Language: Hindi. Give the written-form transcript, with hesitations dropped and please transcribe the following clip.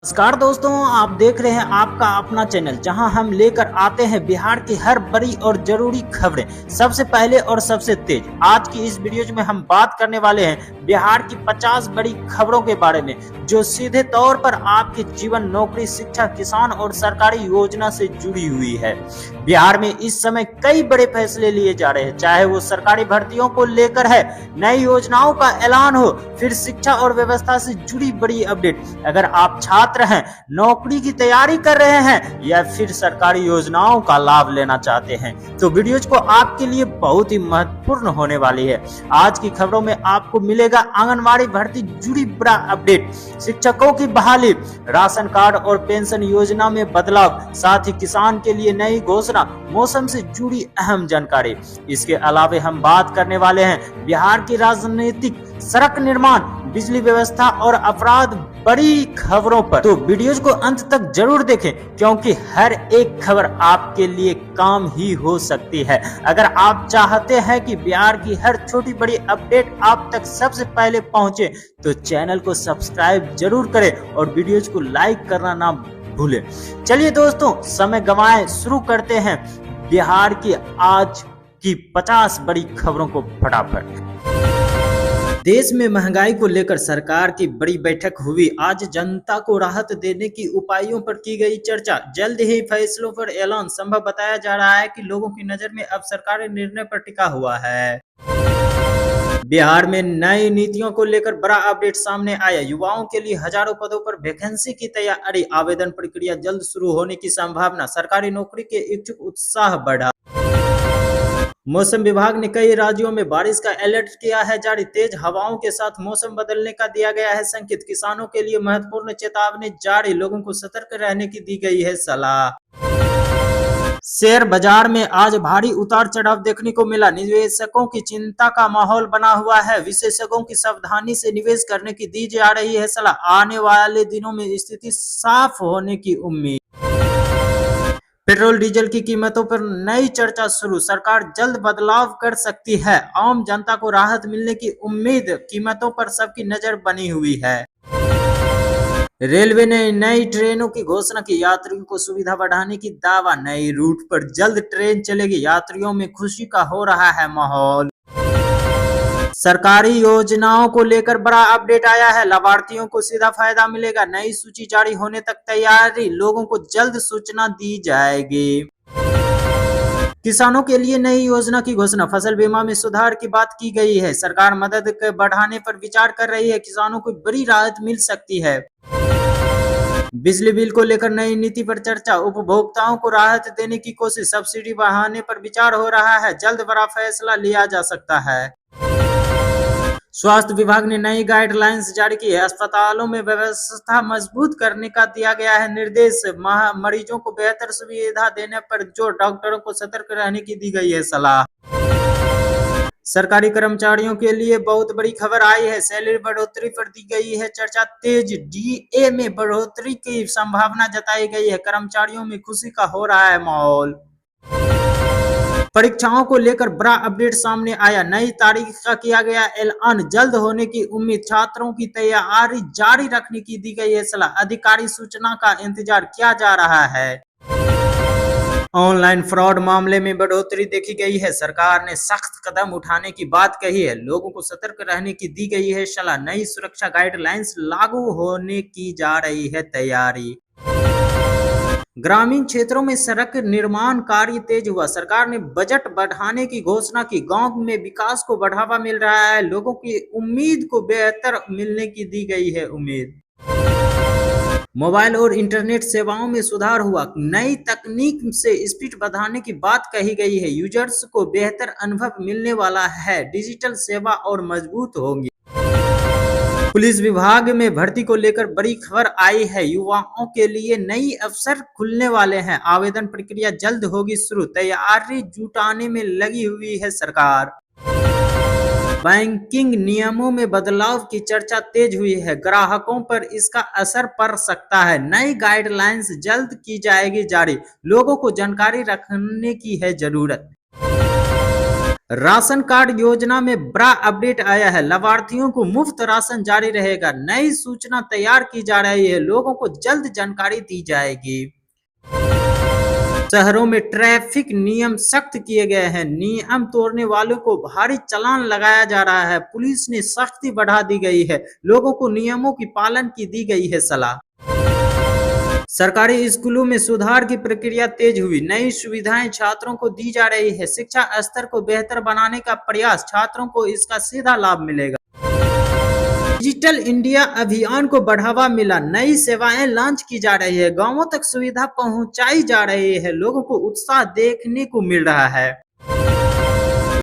नमस्कार दोस्तों, आप देख रहे हैं आपका अपना चैनल जहां हम लेकर आते हैं बिहार की हर बड़ी और जरूरी खबरें सबसे पहले और सबसे तेज। आज की इस वीडियो में हम बात करने वाले हैं बिहार की 50 बड़ी खबरों के बारे में जो सीधे तौर पर आपके जीवन, नौकरी, शिक्षा, किसान और सरकारी योजना से जुड़ी हुई है। बिहार में इस समय कई बड़े फैसले लिए जा रहे हैं, चाहे वो सरकारी भर्तियों को लेकर है, नई योजनाओं का ऐलान हो, फिर शिक्षा और व्यवस्था से जुड़ी बड़ी अपडेट। अगर आप छात्र हैं, नौकरी की तैयारी कर रहे हैं या फिर सरकारी योजनाओं का लाभ लेना चाहते हैं तो वीडियोज को आपके लिए बहुत ही महत्वपूर्ण होने वाली है। आज की खबरों में आपको मिलेगा आंगनबाड़ी भर्ती जुड़ी बड़ा अपडेट, शिक्षकों की बहाली, राशन कार्ड और पेंशन योजना में बदलाव, साथ ही किसान के लिए नई घोषणा, मौसम से जुड़ी अहम जानकारी। इसके अलावा हम बात करने वाले हैं बिहार की राजनीतिक, सड़क निर्माण, बिजली व्यवस्था और अपराध बड़ी खबरों पर। तो वीडियोज को अंत तक जरूर देखें क्योंकि हर एक खबर आपके लिए काम ही हो सकती है। अगर आप चाहते हैं कि बिहार की हर छोटी बड़ी अपडेट आप तक सबसे पहले पहुंचे तो चैनल को सब्सक्राइब जरूर करें और वीडियोज को लाइक करना ना भूलें। चलिए दोस्तों, समय गंवाए शुरू करते हैं बिहार की आज की 50 बड़ी खबरों को फटाफट। देश में महंगाई को लेकर सरकार की बड़ी बैठक हुई। आज जनता को राहत देने की उपायों पर की गई चर्चा। जल्द ही फैसलों पर ऐलान संभव बताया जा रहा है कि लोगों की नजर में अब सरकारी निर्णय पर टिका हुआ है। बिहार में नई नीतियों को लेकर बड़ा अपडेट सामने आया। युवाओं के लिए हजारों पदों पर वैकेंसी की तैयारी, आवेदन प्रक्रिया जल्द शुरू होने की संभावना, सरकारी नौकरी के इच्छुक उत्साह बढ़ा। मौसम विभाग ने कई राज्यों में बारिश का अलर्ट किया है जारी, तेज हवाओं के साथ मौसम बदलने का दिया गया है संकेत। किसानों के लिए महत्वपूर्ण चेतावनी जारी, लोगों को सतर्क रहने की दी गई है सलाह। शेयर बाजार में आज भारी उतार चढ़ाव देखने को मिला, निवेशकों की चिंता का माहौल बना हुआ है। विशेषज्ञों की सावधानी से निवेश करने की दी जा रही है सलाह। आने वाले दिनों में स्थिति साफ होने की उम्मीद। पेट्रोल डीजल की कीमतों पर नई चर्चा शुरू, सरकार जल्द बदलाव कर सकती है। आम जनता को राहत मिलने की उम्मीद, कीमतों पर सबकी नजर बनी हुई है। रेलवे ने नई ट्रेनों की घोषणा की, यात्रियों को सुविधा बढ़ाने की दावा, नई रूट पर जल्द ट्रेन चलेगी, यात्रियों में खुशी का हो रहा है माहौल। सरकारी योजनाओं को लेकर बड़ा अपडेट आया है, लाभार्थियों को सीधा फायदा मिलेगा, नई सूची जारी होने तक तैयारी, लोगों को जल्द सूचना दी जाएगी। किसानों के लिए नई योजना की घोषणा, फसल बीमा में सुधार की बात की गई है, सरकार मदद बढ़ाने पर विचार कर रही है, किसानों को बड़ी राहत मिल सकती है। बिजली बिल को लेकर नई नीति पर चर्चा, उपभोक्ताओं को राहत देने की कोशिश, सब्सिडी बढ़ाने पर विचार हो रहा है, जल्द बड़ा फैसला लिया जा सकता है। स्वास्थ्य विभाग ने नई गाइडलाइंस जारी की है, अस्पतालों में व्यवस्था मजबूत करने का दिया गया है निर्देश, मरीजों को बेहतर सुविधा देने पर जोर, डॉक्टरों को सतर्क रहने की दी गई है सलाह। सरकारी कर्मचारियों के लिए बहुत बड़ी खबर आई है, सैलरी बढ़ोतरी पर दी गई है चर्चा तेज, डीए में बढ़ोतरी की संभावना जताई गई है, कर्मचारियों में खुशी का हो रहा है माहौल। परीक्षाओं को लेकर बड़ा अपडेट सामने आया, नई तारीख का किया गया ऐलान, जल्द होने की उम्मीद, छात्रों की तैयारी जारी रखने की दी गई है सलाह, अधिकारी सूचना का इंतजार किया जा रहा है। ऑनलाइन फ्रॉड मामले में बढ़ोतरी देखी गई है, सरकार ने सख्त कदम उठाने की बात कही है, लोगों को सतर्क रहने की दी गई है सलाह, नई सुरक्षा गाइडलाइंस लागू होने की जा रही है तैयारी। ग्रामीण क्षेत्रों में सड़क निर्माण कार्य तेज हुआ, सरकार ने बजट बढ़ाने की घोषणा की, गांव में विकास को बढ़ावा मिल रहा है, लोगों की उम्मीद को बेहतर मिलने की दी गई है उम्मीद। मोबाइल और इंटरनेट सेवाओं में सुधार हुआ, नई तकनीक से स्पीड बढ़ाने की बात कही गई है, यूजर्स को बेहतर अनुभव मिलने वाला है, डिजिटल सेवा और मजबूत होंगी। पुलिस विभाग में भर्ती को लेकर बड़ी खबर आई है, युवाओं के लिए नई अवसर खुलने वाले हैं, आवेदन प्रक्रिया जल्द होगी शुरू, तैयारी जुटाने में लगी हुई है सरकार। बैंकिंग नियमों में बदलाव की चर्चा तेज हुई है, ग्राहकों पर इसका असर पड़ सकता है, नई गाइडलाइंस जल्द की जाएगी जारी, लोगों को जानकारी रखने की है जरूरत। राशन कार्ड योजना में बड़ा अपडेट आया है। लाभार्थियों को मुफ्त राशन जारी रहेगा। नई सूचना तैयार की जा रही है, लोगों को जल्द जानकारी दी जाएगी। शहरों में ट्रैफिक नियम सख्त किए गए हैं। नियम तोड़ने वालों को भारी चालान लगाया जा रहा है। पुलिस ने सख्ती बढ़ा दी गई है। लोगों को नियमों की पालन की दी गई है सलाह। सरकारी स्कूलों में सुधार की प्रक्रिया तेज हुई। नई सुविधाएं छात्रों को दी जा रही है। शिक्षा स्तर को बेहतर बनाने का प्रयास, छात्रों को इसका सीधा लाभ मिलेगा। डिजिटल इंडिया अभियान को बढ़ावा मिला। नई सेवाएं लॉन्च की जा रही है। गांवों तक सुविधा पहुंचाई जा रही है। लोगों को उत्साह देखने को मिल रहा है।